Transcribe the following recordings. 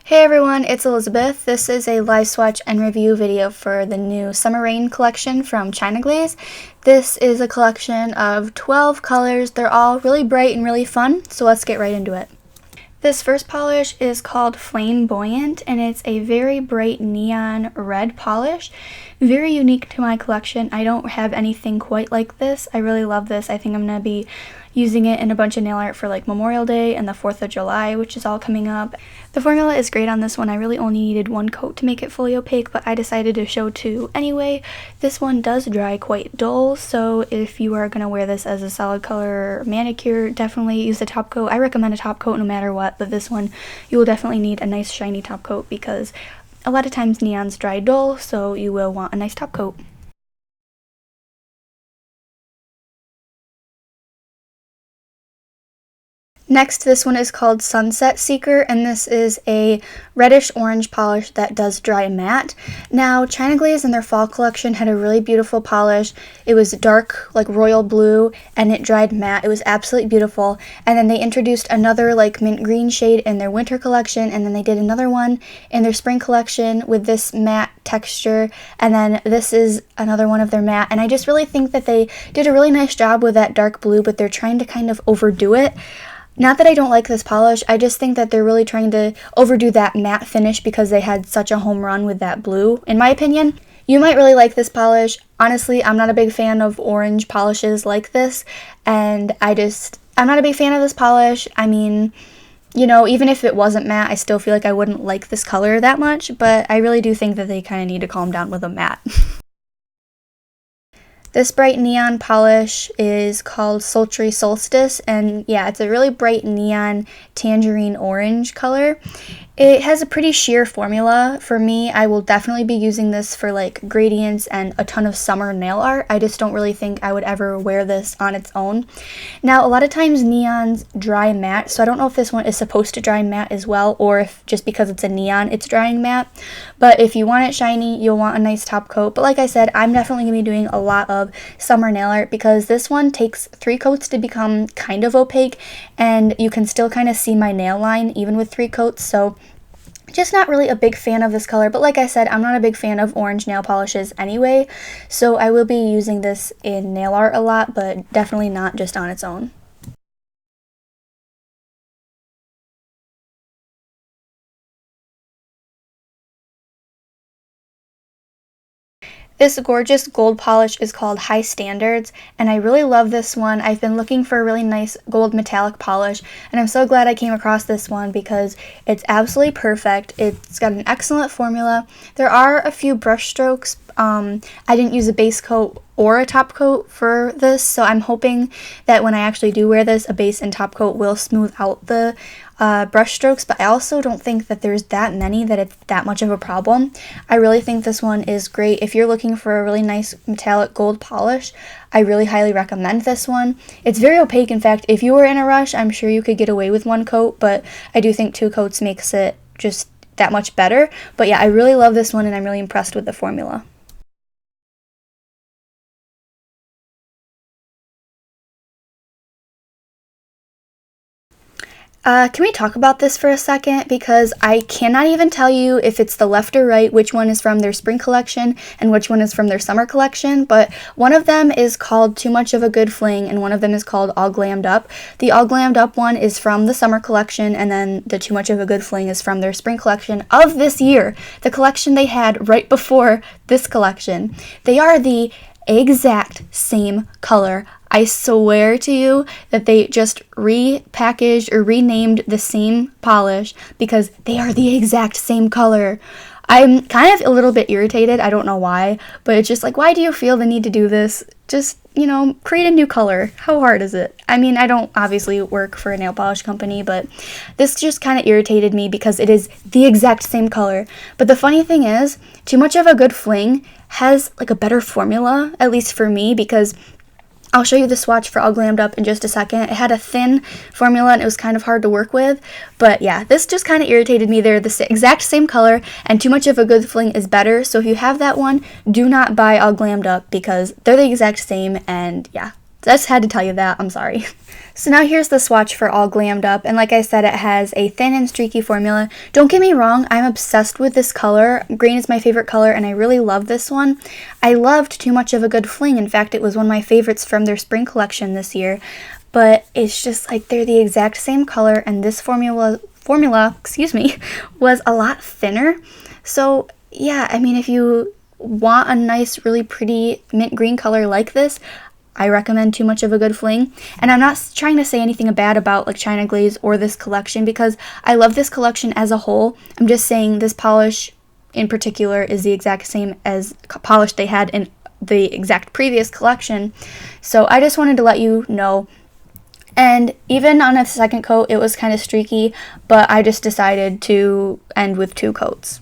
Hey everyone, it's Elizabeth. This is a live swatch and review video for the new Summer Rain collection from China Glaze. This is a collection of 12 colors. They're all really bright and really fun, so let's get right into it. This first polish is called Flame-Boyant, and it's a very bright neon red polish. Very unique to my collection. I don't have anything quite like this. I really love this. I think I'm going to be using it in a bunch of nail art for like Memorial Day and the 4th of July, which is all coming up. The formula is great on this one. I really only needed one coat to make it fully opaque, but I decided to show two anyway. This one does dry quite dull, so if you are going to wear this as a solid color manicure, definitely use the top coat. I recommend a top coat no matter what, but this one you will definitely need a nice shiny top coat because a lot of times neons dry dull, so you will want a nice top coat. Next, this one is called Sunset Seeker, and this is a reddish-orange polish that does dry matte. Now, China Glaze in their fall collection had a really beautiful polish. It was dark, like royal blue, and it dried matte. It was absolutely beautiful. And then they introduced another, like, mint green shade in their winter collection, and then they did another one in their spring collection with this matte texture, and then this is another one of their matte. And I just really think that they did a really nice job with that dark blue, but they're trying to kind of overdo it. Not that I don't like this polish, I just think that they're really trying to overdo that matte finish because they had such a home run with that blue, in my opinion. You might really like this polish. Honestly, I'm not a big fan of orange polishes like this, and I'm not a big fan of this polish. I mean, you know, even if it wasn't matte, I still feel like I wouldn't like this color that much, but I really do think that they kind of need to calm down with a matte. This bright neon polish is called Sultry Solstice, and yeah, it's a really bright neon tangerine orange color. It has a pretty sheer formula. For me, I will definitely be using this for like gradients and a ton of summer nail art. I just don't really think I would ever wear this on its own. Now, a lot of times neons dry matte, so I don't know if this one is supposed to dry matte as well, or if just because it's a neon, it's drying matte. But if you want it shiny, you'll want a nice top coat. But like I said, I'm definitely going to be doing a lot of summer nail art because this one takes 3 coats to become kind of opaque, and you can still kind of see my nail line even with 3 coats, so just not really a big fan of this color. But like I said, I'm not a big fan of orange nail polishes anyway, so I will be using this in nail art a lot, but definitely not just on its own. This gorgeous gold polish is called High Standards, and I really love this one. I've been looking for a really nice gold metallic polish, and I'm so glad I came across this one because it's absolutely perfect. It's got an excellent formula. There are a few brush strokes. I didn't use a base coat or a top coat for this, so I'm hoping that when I actually do wear this, a base and top coat will smooth out the brush strokes, but I also don't think that there's that many that it's that much of a problem. I really think this one is great. If you're looking for a really nice metallic gold polish, I really highly recommend this one. It's very opaque. In fact, if you were in a rush, I'm sure you could get away with 1 coat, but I do think 2 coats makes it just that much better. But yeah, I really love this one, and I'm really impressed with the formula. Can we talk about this for a second? Because I cannot even tell you if it's the left or right, which one is from their spring collection and which one is from their summer collection, but one of them is called Too Much of a Good Fling and one of them is called All Glammed Up. The All Glammed Up one is from the summer collection, and then the Too Much of a Good Fling is from their spring collection of this year, the collection they had right before this collection. They are the exact same color. I swear to you that they just repackaged or renamed the same polish because they are the exact same color. I'm kind of a little bit irritated. I don't know why, but it's just like, why do you feel the need to do this? Just, you know, create a new color. How hard is it? I mean, I don't obviously work for a nail polish company, but this just kind of irritated me because it is the exact same color. But the funny thing is, Too Much of a Good Fling has like a better formula, at least for me, because I'll show you the swatch for All Glammed Up in just a second. It had a thin formula and it was kind of hard to work with. But yeah, this just kind of irritated me. They're the exact same color, and Too Much of a Good Fling is better. So if you have that one, do not buy All Glammed Up because they're the exact same, and yeah, Just had to tell you that, I'm sorry. So now here's the swatch for all Glammed Up, and like I said, it has a thin and streaky formula. Don't get me wrong, I'm obsessed with this color. Green is my favorite color, and I really love this one. I loved Too Much of a Good Fling. In fact, it was one of my favorites from their spring collection this year. But it's just like they're the exact same color, and this formula, was a lot thinner. So yeah, I mean, if you want a nice, really pretty mint green color like this, I recommend Too Much of a Good Fling. And I'm not trying to say anything bad about like China Glaze or this collection, because I love this collection as a whole. I'm just saying this polish in particular is the exact same as polish they had in the exact previous collection. So I just wanted to let you know. And even on a second coat, it was kind of streaky, but I just decided to end with 2 coats.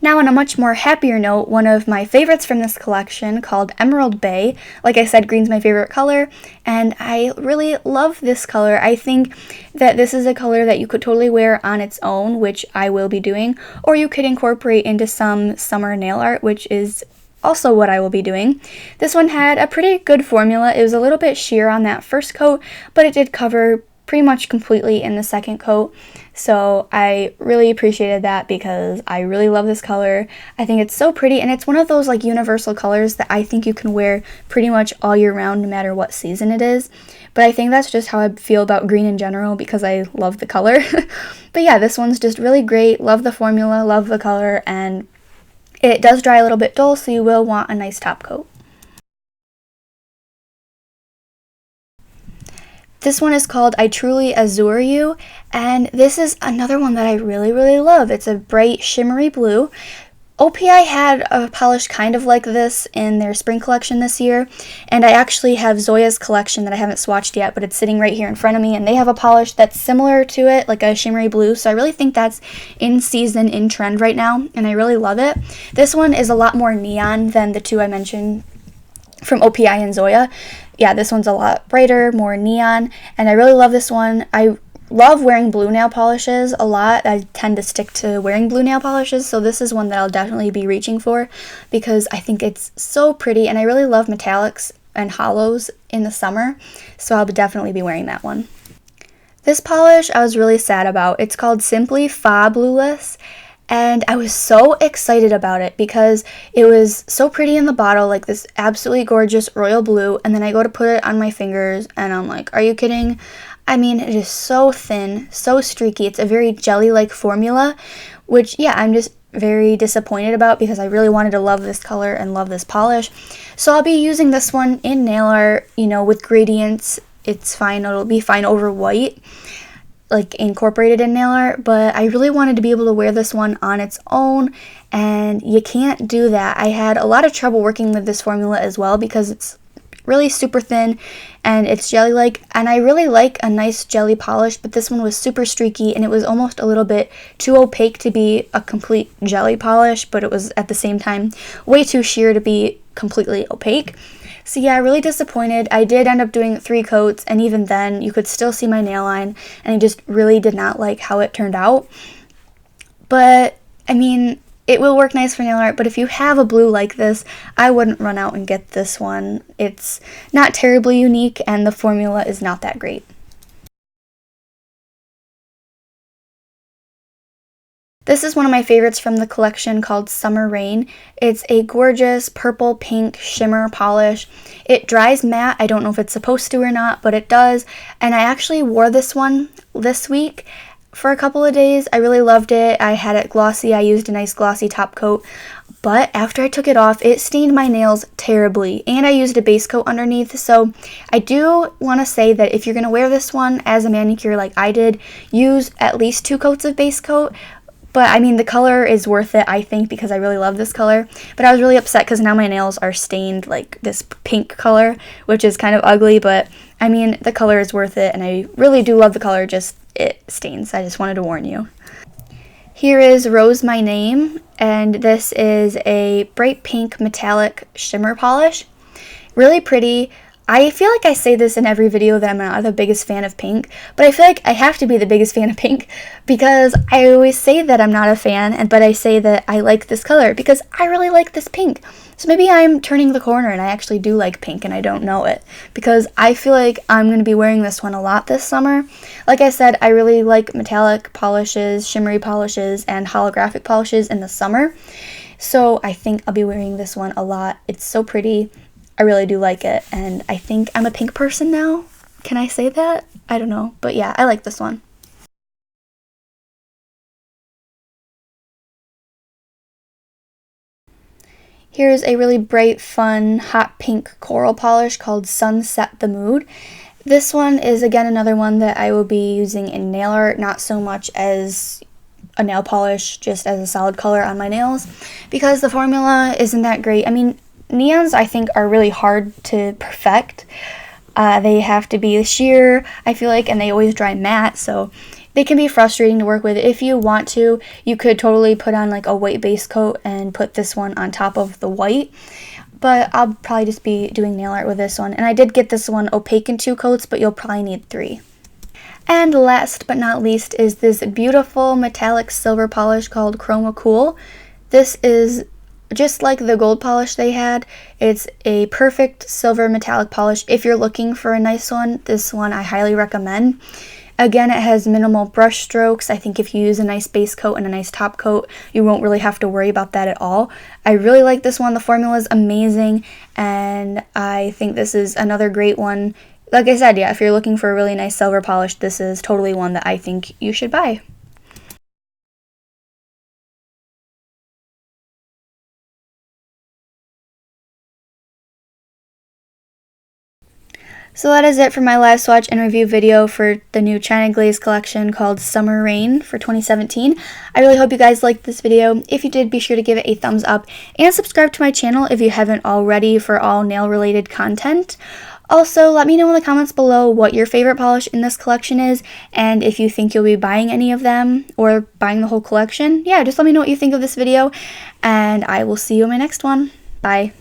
Now, on a much more happier note, one of my favorites from this collection, called Emerald Bay. Like I said, green's my favorite color, and I really love this color. I think that this is a color that you could totally wear on its own, which I will be doing, or you could incorporate into some summer nail art, which is also what I will be doing. This one had a pretty good formula. It was a little bit sheer on that first coat, but it did cover pretty much completely in the second coat. So I really appreciated that because I really love this color. I think it's so pretty, and it's one of those like universal colors that I think you can wear pretty much all year round no matter what season it is. But I think that's just how I feel about green in general because I love the color. But yeah, this one's just really great. Love the formula, love the color, and it does dry a little bit dull, so you will want a nice top coat. This one is called I Truly Azure You, and this is another one that I really, really love. It's a bright shimmery blue. OPI had a polish kind of like this in their spring collection this year, and I actually have Zoya's collection that I haven't swatched yet, but it's sitting right here in front of me, and they have a polish that's similar to it, like a shimmery blue, so I really think that's in season, in trend right now, and I really love it. This one is a lot more neon than the 2 I mentioned from OPI and Zoya. Yeah, this one's a lot brighter, more neon, and I really love this one. I love wearing blue nail polishes a lot. I tend to stick to wearing blue nail polishes, so this is one that I'll definitely be reaching for because I think it's so pretty, and I really love metallics and hollows in the summer, so I'll definitely be wearing that one. This polish I was really sad about. It's called Simply Fabulous, and I was so excited about it because it was so pretty in the bottle, like this absolutely gorgeous royal blue, and then I go to put it on my fingers and I'm like, are you kidding? I mean, it is so thin, so streaky. It's a very jelly-like formula, which, yeah, I'm just very disappointed about because I really wanted to love this color and love this polish. So I'll be using this one in nail art, you know, with gradients. It's fine, it'll be fine over white, like incorporated in nail art, but I really wanted to be able to wear this one on its own, and you can't do that. I had a lot of trouble working with this formula as well because it's really super thin and it's jelly-like, and I really like a nice jelly polish, but this one was super streaky and it was almost a little bit too opaque to be a complete jelly polish, but it was at the same time way too sheer to be completely opaque. So yeah, really disappointed. I did end up doing 3 coats, and even then you could still see my nail line, and I just really did not like how it turned out. But I mean, it will work nice for nail art, but if you have a blue like this, I wouldn't run out and get this one. It's not terribly unique, and the formula is not that great. This is one of my favorites from the collection called Summer Rain. It's a gorgeous purple pink shimmer polish. It dries matte. I don't know if it's supposed to or not, but it does. And I actually wore this one this week for a couple of days. I really loved it. I had it glossy. I used a nice glossy top coat. But after I took it off, it stained my nails terribly, and I used a base coat underneath. So I do want to say that if you're going to wear this one as a manicure like I did, use at least 2 coats of base coat. But I mean, the color is worth it, I think, because I really love this color. But I was really upset because now my nails are stained like this pink color, which is kind of ugly. But I mean, the color is worth it, and I really do love the color, just it stains. I just wanted to warn you. Here is Rose My Name, and this is a bright pink metallic shimmer polish. Really pretty. I feel like I say this in every video that I'm not the biggest fan of pink, but I feel like I have to be the biggest fan of pink because I always say that I'm not a fan, but I say that I like this color because I really like this pink. So maybe I'm turning the corner and I actually do like pink and I don't know it, because I feel like I'm going to be wearing this one a lot this summer. Like I said, I really like metallic polishes, shimmery polishes, and holographic polishes in the summer. So I think I'll be wearing this one a lot. It's so pretty. I really do like it, and I think I'm a pink person now. Can I say that? I don't know, but yeah, I like this one. Here's a really bright, fun, hot pink coral polish called Sunset the Mood. This one is, again, another one that I will be using in nail art, not so much as a nail polish, just as a solid color on my nails, because the formula isn't that great. I mean, neons, I think, are really hard to perfect. They have to be sheer, I feel like, and they always dry matte, so they can be frustrating to work with. If you want to, you could totally put on like a white base coat and put this one on top of the white, but I'll probably just be doing nail art with this one. And I did get this one opaque in 2 coats, but you'll probably need 3. And last but not least is this beautiful metallic silver polish called Chroma Cool. This is just like the gold polish they had. It's a perfect silver metallic polish. If you're looking for a nice one, this one I highly recommend. Again, it has minimal brush strokes. I think if you use a nice base coat and a nice top coat, you won't really have to worry about that at all. I really like this one. The formula is amazing, and I think this is another great one. Like I said, yeah, if you're looking for a really nice silver polish, this is totally one that I think you should buy. So that is it for my live swatch and review video for the new China Glaze collection called Summer Rain for 2017. I really hope you guys liked this video. If you did, be sure to give it a thumbs up and subscribe to my channel if you haven't already for all nail related content. Also, let me know in the comments below what your favorite polish in this collection is, and if you think you'll be buying any of them or buying the whole collection. Yeah, just let me know what you think of this video, and I will see you in my next one. Bye.